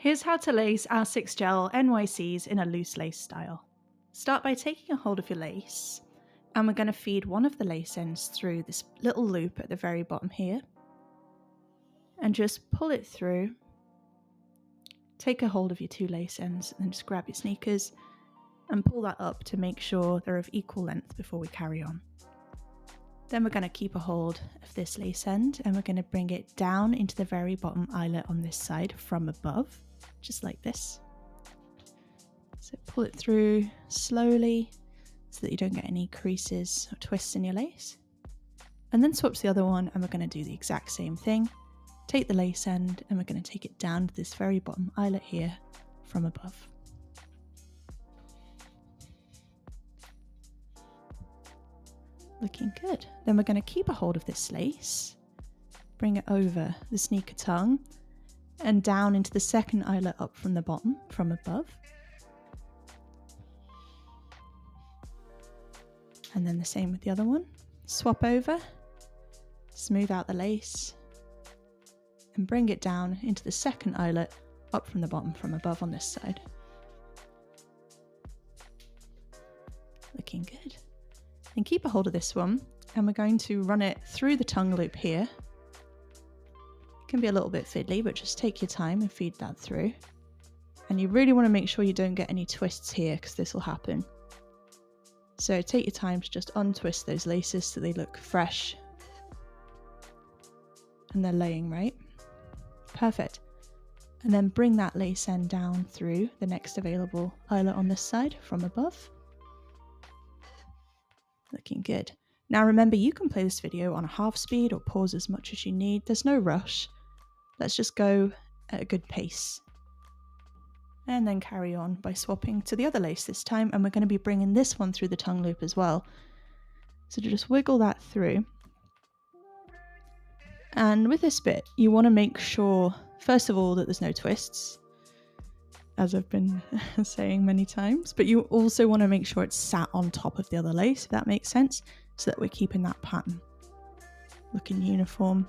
Here's how to lace ASICS GEL-NYCs in a loose lace style. Start by taking a hold of your lace, and we're going to feed one of the lace ends through this little loop at the very bottom here, and just pull it through. Take a hold of your two lace ends and then just grab your sneakers and pull that up to make sure they're of equal length before we carry on. Then we're going to keep a hold of this lace end and we're going to bring it down into the very bottom eyelet on this side from above, just like this. So pull it through slowly so that you don't get any creases or twists in your lace. And then swap to the other one and we're going to do the exact same thing. Take the lace end and we're going to take it down to this very bottom eyelet here from above. Looking good. Then we're going to keep a hold of this lace, bring it over the sneaker tongue and down into the second eyelet up from the bottom, from above. And then the same with the other one. Swap over, smooth out the lace, and bring it down into the second eyelet up from the bottom, from above on this side. Looking good. And keep a hold of this one and we're going to run it through the tongue loop here. It can be a little bit fiddly, but just take your time and feed that through. And you really want to make sure you don't get any twists here because this will happen. So take your time to just untwist those laces so they look fresh and they're laying right. Perfect. And then bring that lace end down through the next available eyelet on this side from above. Looking good. Now remember, you can play this video on a half speed or pause as much as you need. There's no rush. Let's just go at a good pace. And then carry on by swapping to the other lace this time, and we're going to be bringing this one through the tongue loop as well. So to just wiggle that through. And with this bit, you want to make sure, first of all, that there's no twists, as I've been saying many times, but you also want to make sure it's sat on top of the other lace, if that makes sense, so that we're keeping that pattern looking uniform.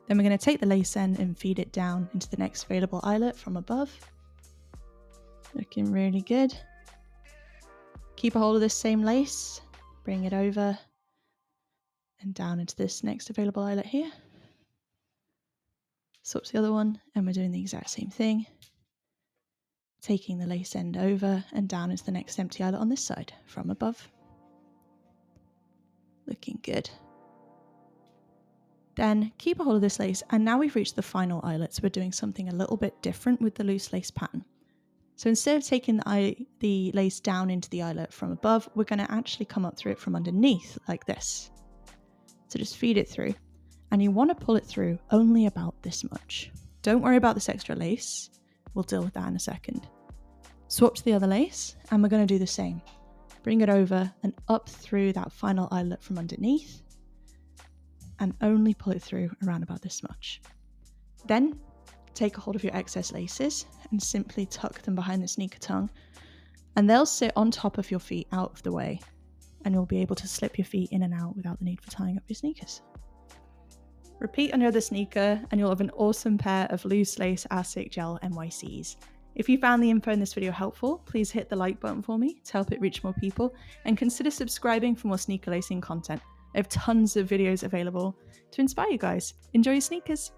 Then we're going to take the lace end and feed it down into the next available eyelet from above. Looking really good. Keep a hold of this same lace, bring it over and down into this next available eyelet here. Swap to the other one and we're doing the exact same thing. Taking the lace end over and down into the next empty eyelet on this side from above. Looking good. Then keep a hold of this lace, and now we've reached the final eyelet, so we're doing something a little bit different with the loose lace pattern. So instead of taking the lace down into the eyelet from above, we're going to actually come up through it from underneath like this. So just feed it through, and you want to pull it through only about this much. Don't worry about this extra lace. We'll deal with that in a second. Swap to the other lace and we're going to do the same. Bring it over and up through that final eyelet from underneath and only pull it through around about this much. Then take a hold of your excess laces and simply tuck them behind the sneaker tongue, and they'll sit on top of your feet out of the way, and you'll be able to slip your feet in and out without the need for tying up your sneakers. Repeat on your other sneaker and you'll have an awesome pair of loose lace ASICS GEL-NYCs. If you found the info in this video helpful, please hit the like button for me to help it reach more people, and consider subscribing for more sneaker lacing content. I have tons of videos available to inspire you guys. Enjoy your sneakers!